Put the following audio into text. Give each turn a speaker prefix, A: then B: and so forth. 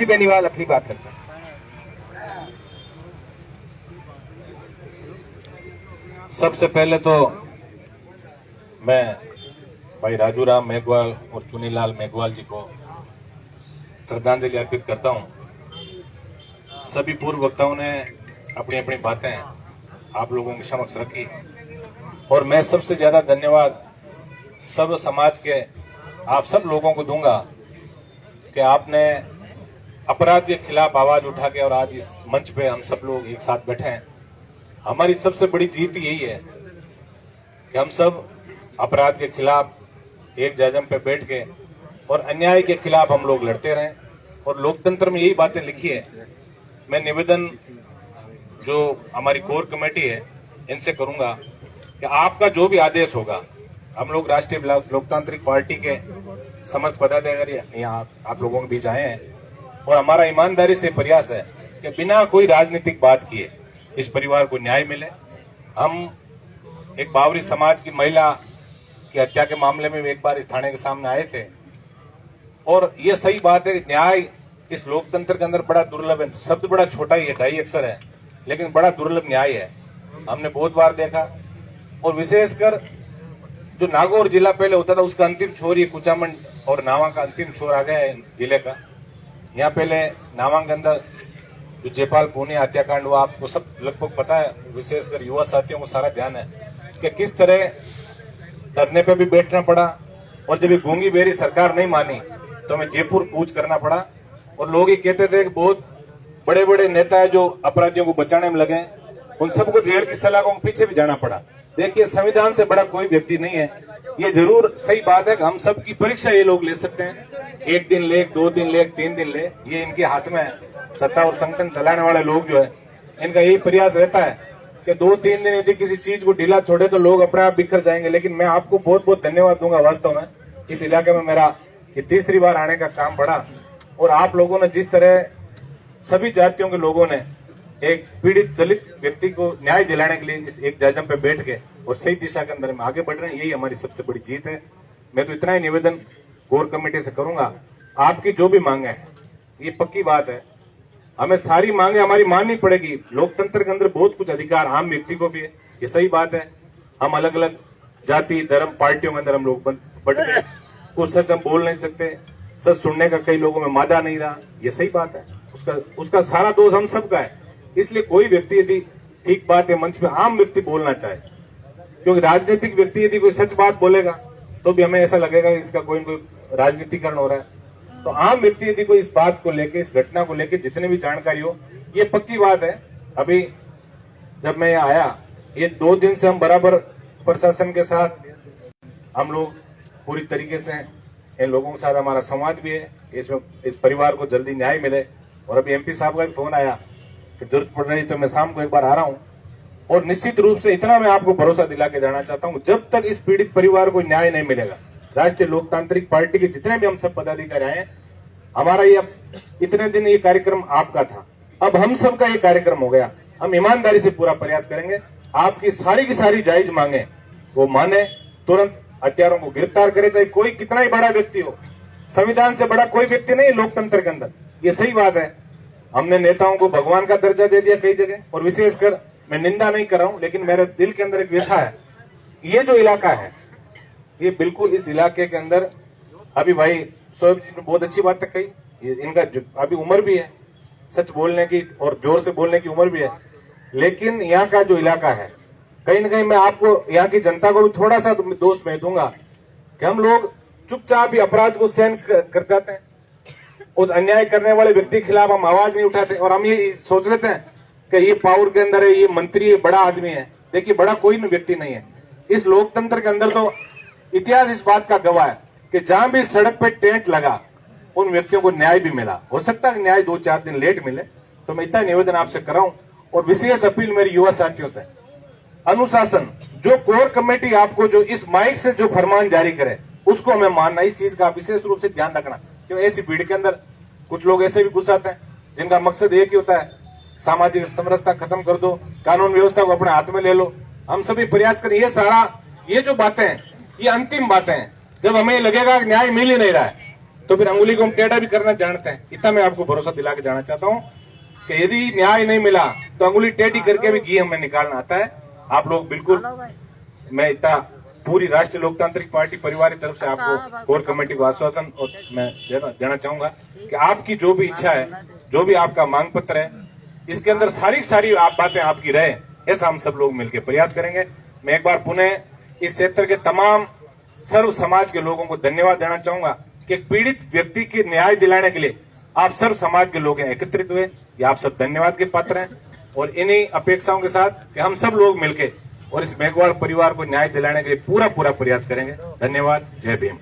A: जी बेनीवाल अपनी बात रखना।
B: सबसे पहले तो मैं भाई राजूराम मेघवाल और चुनीलाल मेघवाल जी को श्रद्धांजलि अर्पित करता हूं। सभी पूर्व वक्ताओं ने अपनी अपनी बातें आप लोगों के समक्ष रखी और मैं सबसे ज्यादा धन्यवाद सर्व समाज के आप सब लोगों को दूंगा कि आपने अपराध के खिलाफ आवाज उठा के और आज इस मंच पे हम सब लोग एक साथ बैठे हैं। हमारी सबसे बड़ी जीत यही है कि हम सब अपराध के खिलाफ एक जाजम पे बैठ के और अन्याय के खिलाफ हम लोग लड़ते रहें और लोकतंत्र में यही बातें लिखी है। मैं निवेदन जो हमारी कोर कमेटी है इनसे करूंगा कि आपका जो भी आदेश होगा, हम लोग राष्ट्रीय लोकतांत्रिक पार्टी के समस्त पदाधिकारी यहाँ आप लोगों के बीच आए हैं और हमारा ईमानदारी से प्रयास है कि बिना कोई राजनीतिक बात किए इस परिवार को न्याय मिले। हम एक बावरी समाज की महिला की हत्या के मामले में एक बार इस थाने के सामने आए थे और ये सही बात है, न्याय इस लोकतंत्र के अंदर बड़ा दुर्लभ है। शब्द बड़ा छोटा ही है, 2.5 अक्षर है, लेकिन बड़ा दुर्लभ न्याय है। हमने बहुत बार देखा और विशेषकर जो नागौर जिला पहले होता था उसका अंतिम छोर ये कुचामन और नावा का अंतिम छोर आ गया है जिले का। यहाँ पहले नावा के अंदर जो जयपाल पूनिया हत्याकांड हुआ, आपको सब लगभग पता है, विशेषकर युवा साथियों को सारा ध्यान है कि किस तरह धरने पे भी बैठना पड़ा और जब ये गूंगी बेरी सरकार नहीं मानी तो हमें जयपुर कूच करना पड़ा। और लोग ये कहते थे कि बहुत बड़े बड़े नेता है जो अपराधियों को बचाने में लगे, उन सबको जेल की सलाखों के पीछे भी जाना पड़ा। देखिए, संविधान से बड़ा कोई व्यक्ति नहीं है। ये जरूर सही बात है कि हम सब की परीक्षा ये लोग ले सकते हैं, 1 दिन ले, 2 दिन ले, 3 दिन ले, ये इनके हाथ में है। सत्ता और संगठन चलाने वाले लोग जो है इनका यही प्रयास रहता है कि 2-3 दिन यदि किसी चीज को ढीला छोड़े तो लोग अपने आप बिखर जाएंगे। लेकिन मैं आपको बहुत बहुत धन्यवाद दूंगा। वास्तव में इस इलाके में मेरा ये तीसरी बार आने का काम पड़ा और आप लोगों ने जिस तरह सभी जातियों के लोगों ने एक पीड़ित दलित व्यक्ति को न्याय दिलाने के लिए इस एक जाजम पे बैठ के और सही दिशा के अंदर में आगे बढ़ रहे हैं, यही हमारी सबसे बड़ी जीत है। मैं तो इतना ही निवेदन कोर कमेटी से करूंगा, आपकी जो भी मांगे हैं, ये पक्की बात है, हमें सारी मांगे हमारी माननी पड़ेगी। लोकतंत्र के अंदर बहुत कुछ अधिकार आम व्यक्ति को भी है, ये सही बात है। हम अलग अलग जाति धर्म पार्टियों के अंदर हम लोग बढ़ गए, कुछ सच हम बोल नहीं सकते, सच सुनने का कई लोगों में मादा नहीं रहा, ये सही बात है। उसका सारा दोष हम सबका है। इसलिए कोई व्यक्ति यदि ठीक बात है मंच पे आम व्यक्ति बोलना चाहे, क्योंकि राजनीतिक व्यक्ति यदि कोई सच बात बोलेगा तो भी हमें ऐसा लगेगा कि इसका कोई न कोई राजनीतिकरण हो रहा है। तो आम व्यक्ति यदि कोई इस बात को लेके, इस घटना को लेके जितने भी जानकारी हो, ये पक्की बात है। अभी जब मैं यहाँ आया, ये 2 दिन से हम बराबर प्रशासन के साथ हम लोग पूरी तरीके से इन लोगों के साथ हमारा संवाद भी है, इसमें इस परिवार को जल्दी न्याय मिले। और अभी एमपी साहब का भी फोन आया कि जरूरत पड़ रही तो मैं शाम को एक बार आ रहा हूं और निश्चित रूप से इतना मैं आपको भरोसा दिला के जाना चाहता हूं, जब तक इस पीड़ित परिवार को न्याय नहीं मिलेगा, राष्ट्रीय लोकतांत्रिक पार्टी के जितने भी हम सब पदाधिकारी आए, हमारा ये इतने दिन ये कार्यक्रम आपका था, अब हम सबका ये कार्यक्रम हो गया। हम ईमानदारी से पूरा प्रयास करेंगे, आपकी सारी की सारी जायज मांगे वो माने, तुरंत हत्यारों को गिरफ्तार करे, चाहे कोई कितना ही बड़ा व्यक्ति हो। संविधान से बड़ा कोई व्यक्ति नहीं लोकतंत्र के अंदर, ये सही बात है। हमने नेताओं को भगवान का दर्जा दे दिया कई जगह, और विशेषकर मैं निंदा नहीं कर रहा हूं, लेकिन मेरे दिल के अंदर एक व्यथा है। ये जो इलाका है, ये बिल्कुल इस इलाके के अंदर अभी भाई शोएब जी ने बहुत अच्छी बात कही, इनका अभी उम्र भी है सच बोलने की और जोर से बोलने की उम्र भी है, लेकिन यहाँ का जो इलाका है, कहीं ना कहीं मैं आपको यहाँ की जनता को भी थोड़ा सा दोष मैं दूंगा कि हम लोग चुपचाप ही अपराध को सहन कर जाते हैं। उस अन्याय करने वाले व्यक्ति के खिलाफ हम आवाज नहीं उठाते और हम ये सोच लेते हैं कि ये पावर के अंदर है, ये मंत्री है, बड़ा आदमी है। देखिए, बड़ा कोई व्यक्ति नहीं है इस लोकतंत्र के अंदर। तो इतिहास इस बात का गवाह है कि जहां भी सड़क पे टेंट लगा उन व्यक्तियों को न्याय भी मिला। हो सकता है न्याय 2-4 दिन लेट मिले, तो मैं इतना निवेदन आपसे कर रहा हूं। और विशेष अपील मेरी युवा साथियों से, अनुशासन, जो कोर कमेटी आपको जो इस माइक से जो फरमान जारी करे उसको हमें मानना, इस चीज का विशेष रूप से ध्यान रखना। क्योंकि ऐसी भीड़ के अंदर कुछ लोग ऐसे भी घुस आते हैं जिनका मकसद एक ही होता है, सामाजिक समरसता खत्म कर दो, कानून व्यवस्था को अपने हाथ में ले लो। हम सभी प्रयास करें, ये जो बातें हैं ये अंतिम बातें हैं। जब हमें लगेगा कि न्याय मिल ही नहीं रहा है तो फिर अंगुली को हम टेढ़ा भी करना जानते हैं। इतना मैं आपको भरोसा दिला के जाना चाहता हूँ कि यदि न्याय नहीं मिला तो अंगुली टेढ़ी करके भी घी हमें निकालना आता है। आप लोग बिल्कुल, मैं इतना पूरी राष्ट्रीय लोकतांत्रिक पार्टी परिवार की तरफ से आपको कोर कमेटी को आश्वासन और मैं देना चाहूंगा कि आपकी जो भी इच्छा है, जो भी आपका मांग पत्र है, इसके अंदर सारी आप बातें आपकी रहे, ऐसा हम सब लोग मिलकर प्रयास करेंगे। मैं एक बार पुनः इस क्षेत्र के तमाम सर्व समाज के लोगों को धन्यवाद देना चाहूंगा कि एक पीड़ित व्यक्ति के न्याय दिलाने के लिए आप सर्व समाज के लोग एकत्रित हुए। ये आप सब धन्यवाद के पात्र हैं और इन्हीं अपेक्षाओं के साथ कि हम सब लोग मिलकर और इस मेघवाल परिवार को न्याय दिलाने के लिए पूरा प्रयास करेंगे। धन्यवाद। जय भीम।